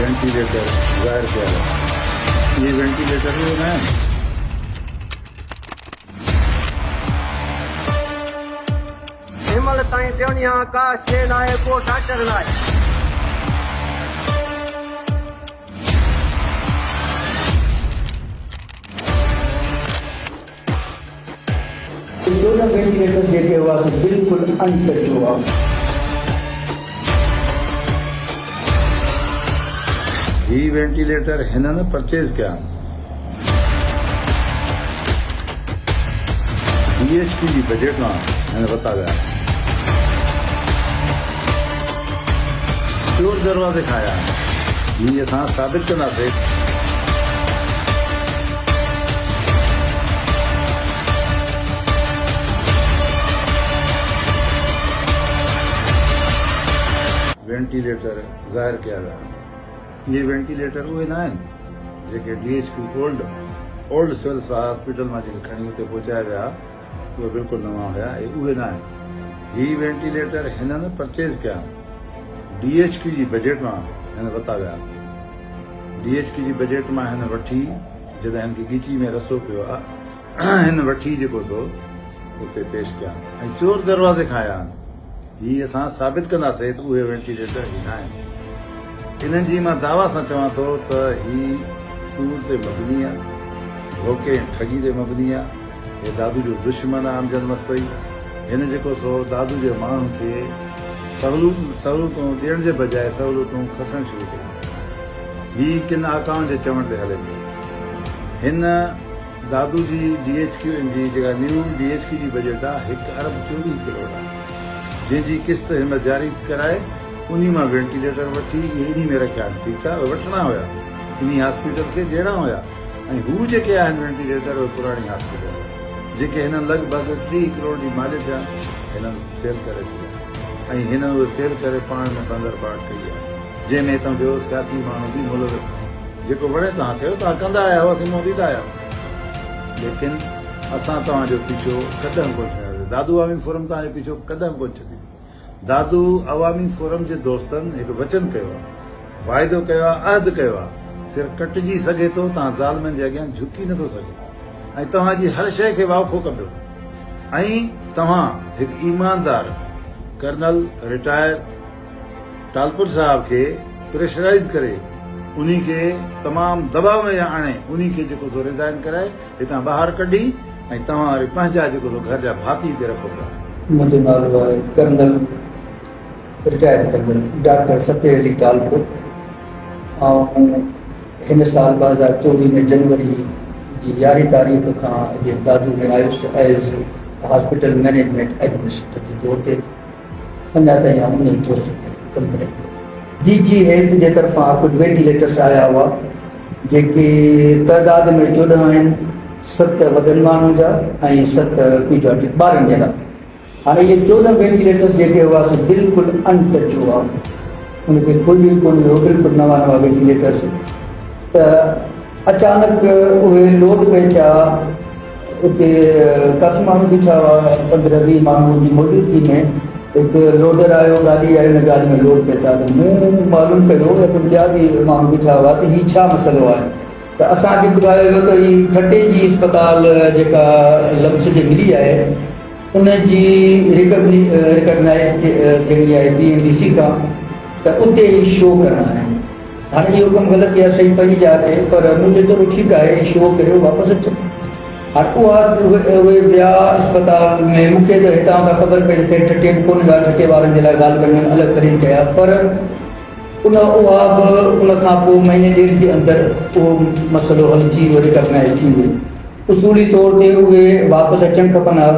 Ventilator ज़ाहिर किया है। ये वेंटिलेटर जो है हिमल ताईं ॾियणी का शइ न आहे को डॉक्टर न आहे। चौदह वेंटिलेटर्स जेके हुआ से बिल्कुल अनटच हुआ। ही वेंटिलेटर हिननि परचेज कया DHP जी बजट मां हिन वरिता विया। चोर दरवाज़े खां आया आहिनि। हीअ असां साबित कंदासीं वेंटिलेटर ज़ाहिर किया विया। ये वेंटिलेटर उहे न आहिनि जेके DHP ओल्ड सिविल हॉस्पिटल मां जेके खणी हुते पहुचाया विया उहे बिल्कुलु नवां हुया। उहे न आहिनि। ही वेंटिलेटर हिननि परचेज कया DHP जी बजट मां हिन वरिता विया। DHP जी बजट मां हिन वठी जॾहिं हिन खे ॻीची में रसो पियो आहे हिन वठी जेको सो उते पेश कया ऐं चोर दरवाज़े खां आया आहिनि। ही असां साबित कंदासीं त उहे वेंटिलेटर ही न आहिनि। इन्हनि जी मां दावा सां चवां थो त ही कूड़ ते मबनी आहे, धोखे ऐं ठगी ते मबनी आहे। हे दादू जो दुश्मन आहे अमजद मस्तई। हिन जेको सो दादू जे माण्हुनि खे सहूलियतूं ॾियण जे बजाए सहूलियतूं खसणु शुरू कयूं। ही किन आकाउंट जे चवण ते हले थो। हिन दादू जी DHQ जी जेका न्यू DHQ जी बजट आहे 1 अरब 24 करोड़ आहे, जंहिंजी किस्त हिन जारी कराए उन्ही मां वेंटिलेटर वठी एडी में रखिया। ठीकु आहे, वठणा हुया इन हॉस्पिटल खे ॾियणा हुया ऐं हू जेके आहिनि वेंटिलेटर उहे पुराणी हॉस्पिटल जेके हिन लॻभॻि 3 करोड़ जी मालिक जा हिननि सेल करे छॾिया ऐं हिन उहे सेल करे पाण में बंदरबाट कई आहे, जंहिंमें तव्हां ॿियो सियासी माण्हू बि मुलविस जेको वणे तव्हां कयो। तव्हां कंदा आया हुआसीं मोदीदा आहियो, लेकिन असां तव्हांजो पीछो कदम कोन छॾियोसीं। दादू अवामी फोरम तव्हांजो पीछो कदम कोन छॾी। दादू अवामी फोरम जे दोस्तनि हिकु वचन कयो आहे, वाइदो कयो आहे, अहद कयो आहे, सिर कटिजी सघे थो, तव्हां ज़ालमनि जे अॻियां झुकी नथो सघे ऐं तव्हांजी हर शइ खे वाउखो कबो ऐं तव्हां हिकु ईमानदार कर्नल रिटायर टालपुर साहब खे प्रेशराइज़ करे उन्ही खे तमामु दबाव में आणे उन्ही खे जेको सो रिज़ाइन कराए हितां ॿाहिरि कढी ऐं तव्हां वरी पंहिंजा जेको सो घर जा भाती हिते रखो पिया। मुझे नालो आहे कर्नल रिटायर कर्नल डॉक्टर सत्य अली टालपुर। ऐं हिन साल 2024 में जनवरी जी 11 तारीख़ खां अॼु दादू में आयुसि एज़ हॉस्पिटल मैनेजमेंट एडमिनिस्ट्रेटर जे तौर ते। अञा ताईं आउं उन पोस्ट ते कमु करे पियो। DG हेल्थ जे तरफ़ां कुझु वेंटिलेटर्स आया हुआ जेके तइदाद में 14 आहिनि, 7 वॾनि माण्हुनि जा ऐं 7 पीडियाट्रिक ॿारनि जे लाइ। हाणे इहे 14 वेंटिलेटर्स जेके हुआ से बिल्कुलु अनटच हुआ, उनखे खोलियो कोन हुयो, बिल्कुलु नवां वेंटिलेटर्स। त अचानक उहे लोड पे थिया, उते काफ़ी माण्हू बीठा हुआ, 15-20 माण्हू जी मौजूदगी में हिकु लोडर आयो, गाॾी आई, हुन गाॾी में लोड पे था। त मूं मालूम कयो ऐं ॿिया बि माण्हू बीठा हुआ त हीउ छा मसइलो आहे। त असांखे ॿुधायो वियो त हीउ ठटे जी अस्पताल जेका लफ़्ज़ जे मिली आहे उनजी रिकग्नाइज़ थियणी आहे BMDC खां, त उते ई शो करणा आहिनि। हाणे इहो कमु ग़लति या सही पई जाए, पर मुंहिंजो चलो ठीकु आहे, शो करियो वापसि अचो। हाणे उहे विया अस्पताल में। मूंखे त हितां खां ख़बर पई त ठटे बि कोन ॻाल्हि, ठटे वारनि जे लाइ ॻाल्हि करणी अलॻि ख़रीद कया, पर उहा बि उन खां पोइ महीने ॾेढ जे अंदरि उहो मसइलो हल थी वियो, रिकग्नाइज़ थी वियो। उसूली तौर ते उहे वापसि अचणु खपनि।